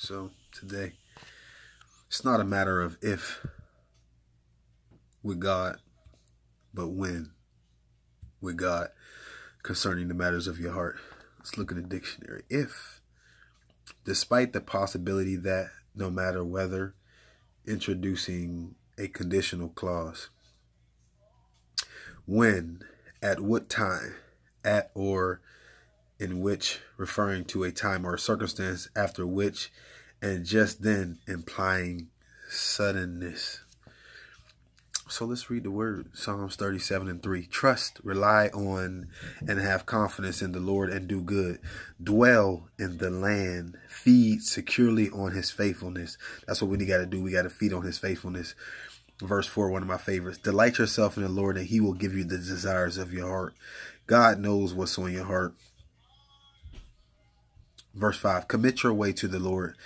So today, it's not a matter of if with God, but when with God concerning the matters of your heart. Let's look at the dictionary. If, despite the possibility that, no matter whether, introducing a conditional clause. When, at what time, at or in which, referring to a time or circumstance after which, and just then, implying suddenness. So let's read the word. Psalms 37:3. Trust, rely on, and have confidence in the Lord and do good. Dwell in the land. Feed securely on his faithfulness. That's what we got to do. We got to feed on his faithfulness. Verse 4, one of my favorites. Delight yourself in the Lord and he will give you the desires of your heart. God knows what's on your heart. Verse 5. Commit your way to the Lord.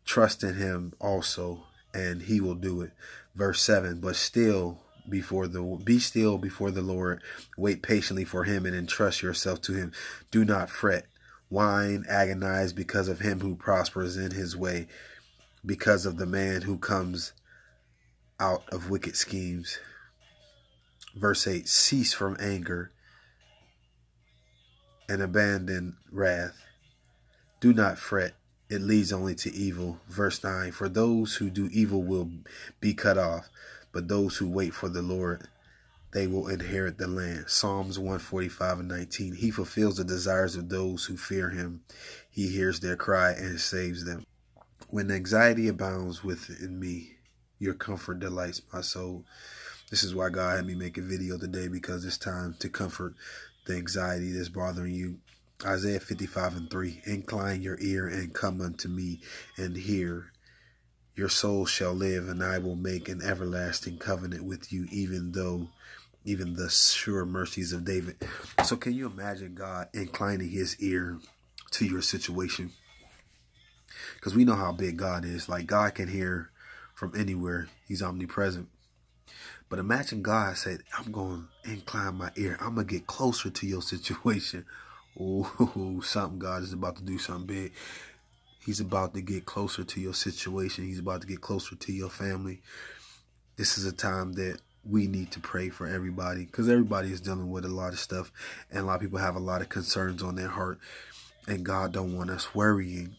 Trust in him also, and he will do it. Verse 7, be still before the Lord, wait patiently for him and entrust yourself to him. Do not fret, whine, agonize because of him who prospers in his way, because of the man who comes out of wicked schemes. Verse 8, cease from anger and abandon wrath. Do not fret. It leads only to evil. Verse 9, for those who do evil will be cut off, but those who wait for the Lord, they will inherit the land. Psalms 145:19. He fulfills the desires of those who fear him. He hears their cry and saves them. When anxiety abounds within me, your comfort delights my soul. This is why God had me make a video today, because it's time to comfort the anxiety that's bothering you. Isaiah 55:3. Incline your ear and come unto me and hear. Your soul shall live, and I will make an everlasting covenant with you, even the sure mercies of David. So can you imagine God inclining his ear to your situation? Because we know how big God is. Like, God can hear from anywhere. He's omnipresent. But imagine God said, I'm going to incline my ear. I'm going to get closer to your situation. Oh, God is about to do something big. He's about to get closer to your situation. He's about to get closer to your family. This is a time that we need to pray for everybody, because everybody is dealing with a lot of stuff, and a lot of people have a lot of concerns on their heart, and God don't want us worrying.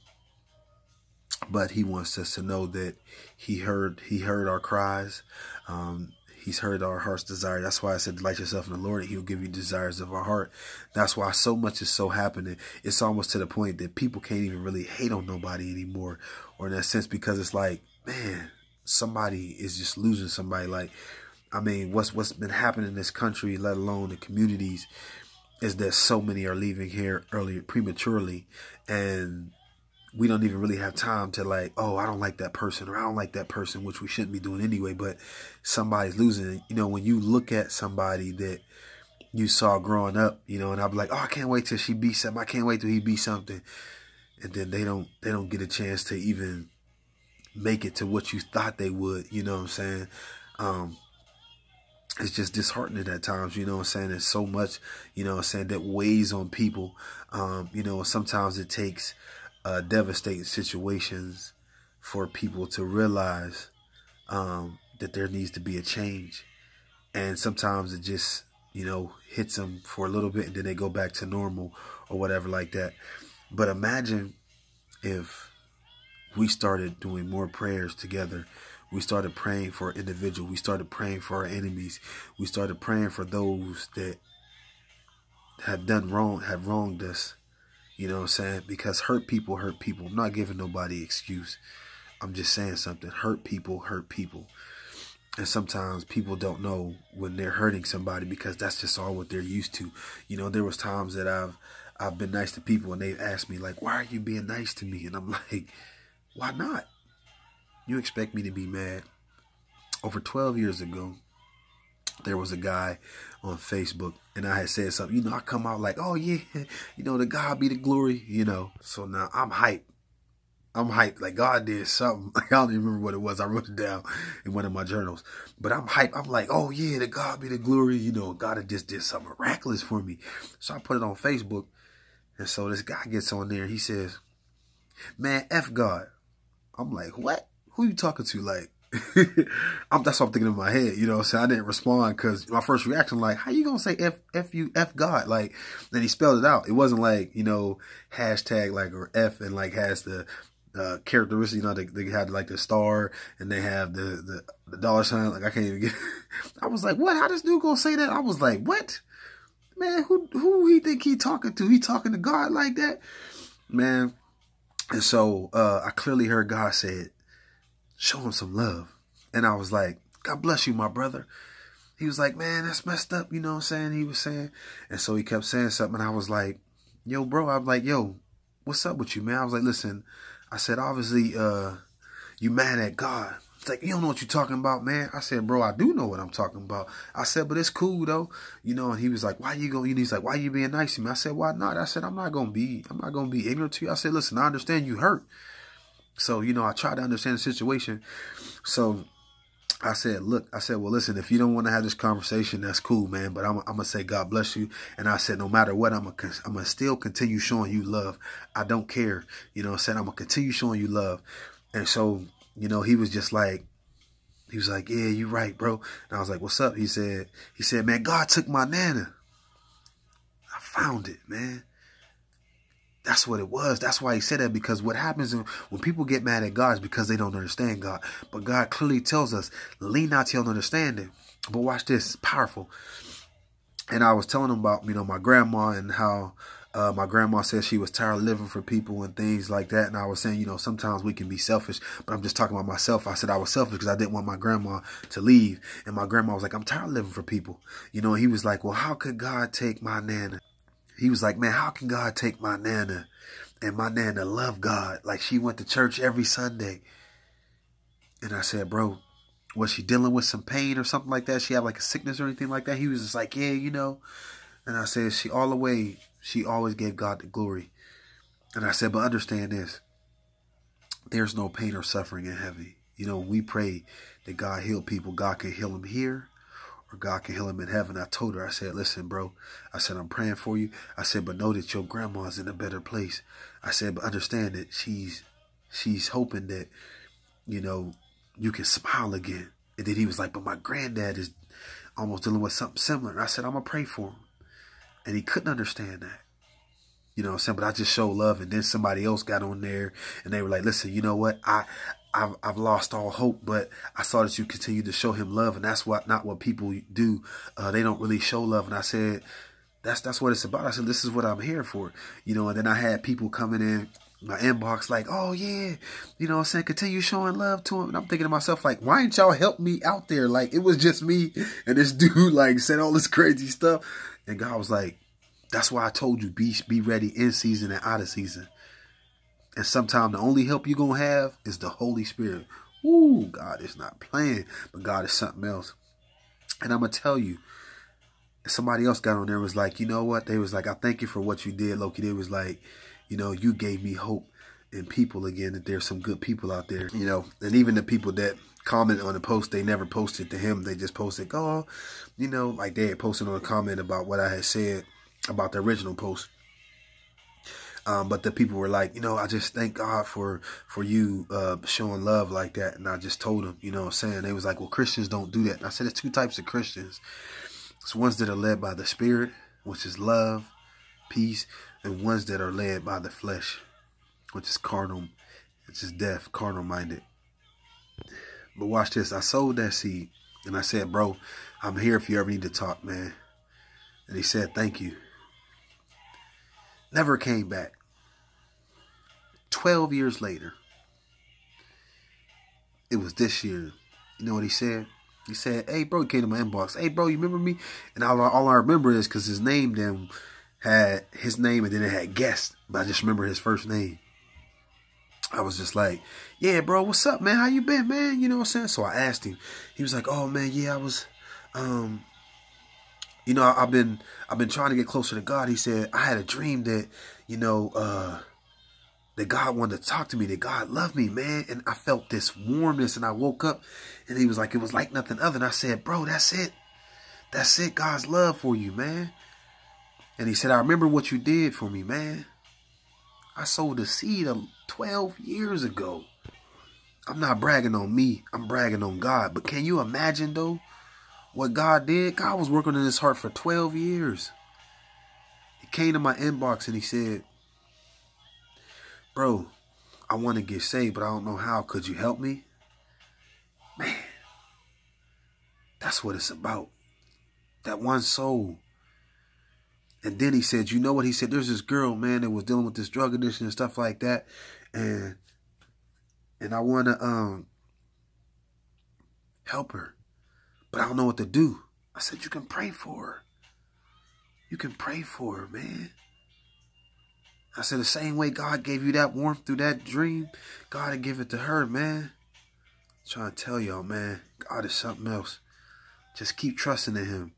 But he wants us to know that he heard our cries. He's heard our heart's desire. That's why I said, delight yourself in the Lord and he'll give you desires of our heart. That's why so much is so happening. It's almost to the point that people can't even really hate on nobody anymore, or in that sense, because it's like, man, somebody is just losing somebody. Like, I mean, what's been happening in this country, let alone the communities, is that so many are leaving here prematurely, and we don't even really have time to, like, oh, I don't like that person, or I don't like that person, which we shouldn't be doing anyway, but somebody's losing. You know, when you look at somebody that you saw growing up, you know, and I'll be like, oh, I can't wait till she be something. I can't wait till he be something. And then they don't get a chance to even make it to what you thought they would, you know what I'm saying? It's just disheartening at times, you know what I'm saying? There's so much, you know what I'm saying, that weighs on people. You know, sometimes it takes devastating situations for people to realize that there needs to be a change. And sometimes it just, you know, hits them for a little bit and then they go back to normal or whatever like that. But imagine if we started doing more prayers together. We started praying for individuals. We started praying for our enemies. We started praying for those that have done wrong, have wronged us. You know what I'm saying? Because hurt people hurt people. I'm not giving nobody excuse. I'm just saying something. Hurt people hurt people. And sometimes people don't know when they're hurting somebody, because that's just all what they're used to. You know, there was times that I've been nice to people and they've asked me, like, why are you being nice to me? And I'm like, why not? You expect me to be mad? Over 12 years ago, there was a guy on Facebook, and I had said something, you know, I come out like, oh yeah, you know, to God be the glory, you know. So now I'm hyped. I'm hyped, like God did something. Like, I don't even remember what it was. I wrote it down in one of my journals. But I'm hyped. I'm like, oh yeah, to God be the glory. You know, God had just did something miraculous for me. So I put it on Facebook. And so this guy gets on there. He says, man, F God. I'm like, what? Who you talking to? Like, that's what I'm thinking in my head, you know. So I didn't respond because my first reaction, like, how you gonna say F God? Like, then he spelled it out. It wasn't like, you know, hashtag like or F and like has the characteristic, you know, they had like the star and they have the dollar sign. Like, I can't even get. I was like, what? How this dude gonna say that? I was like, what? Man, who he think he talking to? He talking to God like that, man. And so I clearly heard God said, show him some love. And I was like, God bless you, my brother. He was like, man, that's messed up. You know what I'm saying? He was saying. And so he kept saying something. And I was like, yo, bro. I was like, yo, what's up with you, man? I was like, listen, I said, obviously, you mad at God. It's like, you don't know what you're talking about, man. I said, bro, I do know what I'm talking about. I said, but it's cool, though. You know, and he was like, why you going? He's like, why you being nice to me? I said, why not? I said, I'm not going to be ignorant to you. I said, listen, I understand you hurt. So, you know, I tried to understand the situation. So I said, look, I said, well, listen, if you don't want to have this conversation, that's cool, man. But I'm going to say, God bless you. And I said, no matter what, I'm going to still continue showing you love. I don't care. You know what I'm saying? I'm going to continue showing you love. And so, you know, he was just like, he was like, yeah, you're right, bro. And I was like, what's up? He said, man, God took my nana. I found it, man. That's what it was. That's why he said that, because what happens when people get mad at God is because they don't understand God. But God clearly tells us, lean not to your understanding. But watch this. It's powerful. And I was telling him about, you know, my grandma and how my grandma said she was tired of living for people and things like that. And I was saying, you know, sometimes we can be selfish, but I'm just talking about myself. I said I was selfish because I didn't want my grandma to leave. And my grandma was like, I'm tired of living for people. You know, he was like, well, how could God take my nana? He was like, man, how can God take my nana? And my nana loved God. Like, she went to church every Sunday. And I said, bro, was she dealing with some pain or something like that? She had like a sickness or anything like that? He was just like, yeah, you know. And I said, she always gave God the glory. And I said, but understand this. There's no pain or suffering in heaven. You know, we pray that God heal people. God can heal them here, or God can heal him in heaven. I told her, I said, listen, bro, I said, I'm praying for you. I said, but know that your grandma's in a better place. I said, but understand that she's hoping that, you know, you can smile again. And then he was like, but my granddad is almost dealing with something similar. And I said, I'm going to pray for him. And he couldn't understand that. You know what I'm saying? But I just showed love. And then somebody else got on there and they were like, listen, you know what? I've lost all hope, but I saw that you continue to show him love, and that's not what people do. They don't really show love. And I said, that's what it's about. I said, this is what I'm here for, you know. And then I had people coming in my inbox like, oh yeah, you know what I'm saying, continue showing love to him. And I'm thinking to myself, like, why didn't y'all help me out there? Like, it was just me and this dude like said all this crazy stuff. And God was like, that's why I told you, be ready in season and out of season. And sometimes the only help you're going to have is the Holy Spirit. Ooh, God is not playing, but God is something else. And I'm going to tell you, somebody else got on there and was like, you know what? They was like, I thank you for what you did, Loki. They was like, you know, you gave me hope in people again, that there's some good people out there, you know. And even the people that comment on the post, they never posted to him. They just posted, oh, you know, like they had posted on a comment about what I had said about the original post. But the people were like, you know, I just thank God for you showing love like that. And I just told them, you know what I'm saying? They was like, well, Christians don't do that. And I said, there's two types of Christians. It's ones that are led by the Spirit, which is love, peace, and ones that are led by the flesh, which is carnal, which is death, carnal minded. But watch this. I sowed that seed and I said, bro, I'm here if you ever need to talk, man. And he said, thank you. Never came back. 12 years later. It was this year. You know what he said? He said, hey, bro, he came to my inbox. Hey, bro, you remember me? And all I remember is because his name then had his name and then it had guest. But I just remember his first name. I was just like, yeah, bro, what's up, man? How you been, man? You know what I'm saying? So I asked him. He was like, oh, man, yeah, I was, you know, I've been trying to get closer to God. He said, I had a dream that, you know, that God wanted to talk to me, that God loved me, man. And I felt this warmness and I woke up and he was like, it was like nothing other. And I said, bro, that's it. That's it. God's love for you, man. And he said, I remember what you did for me, man. I sowed a seed 12 years ago. I'm not bragging on me. I'm bragging on God. But can you imagine, though, what God did? God was working in his heart for 12 years. He came to my inbox and he said, bro, I want to get saved, but I don't know how. Could you help me? Man, that's what it's about. That one soul. And then he said, you know what? He said, there's this girl, man, that was dealing with this drug addiction and stuff like that. And I want to help her, but I don't know what to do. I said, you can pray for her. You can pray for her, man. I said, the same way God gave you that warmth through that dream, God will give it to her, man. I'm trying to tell y'all, man, God is something else. Just keep trusting in him.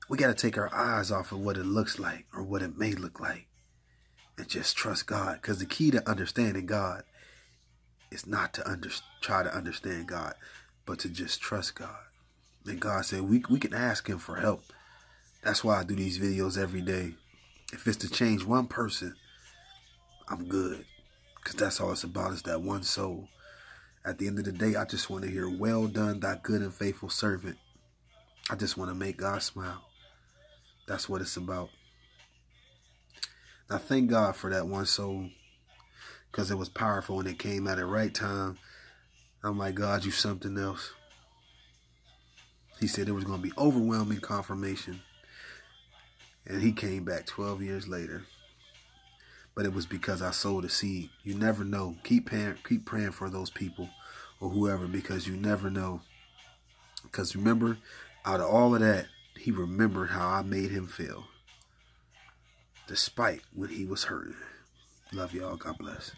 We got to take our eyes off of what it looks like or what it may look like and just trust God. Because the key to understanding God is not to try to understand God, but to just trust God. And God said we can ask him for help. That's why I do these videos every day. If it's to change one person, I'm good. Because that's all it's about, is that one soul. At the end of the day, I just want to hear, well done, thy good and faithful servant. I just want to make God smile. That's what it's about. I thank God for that one soul, because it was powerful when it came at the right time. I'm like, God, you something else. He said there was going to be overwhelming confirmation. And he came back 12 years later. But it was because I sowed a seed. You never know. Keep praying for those people or whoever, because you never know. Because remember, out of all of that, he remembered how I made him feel, despite when he was hurting. Love y'all. God bless.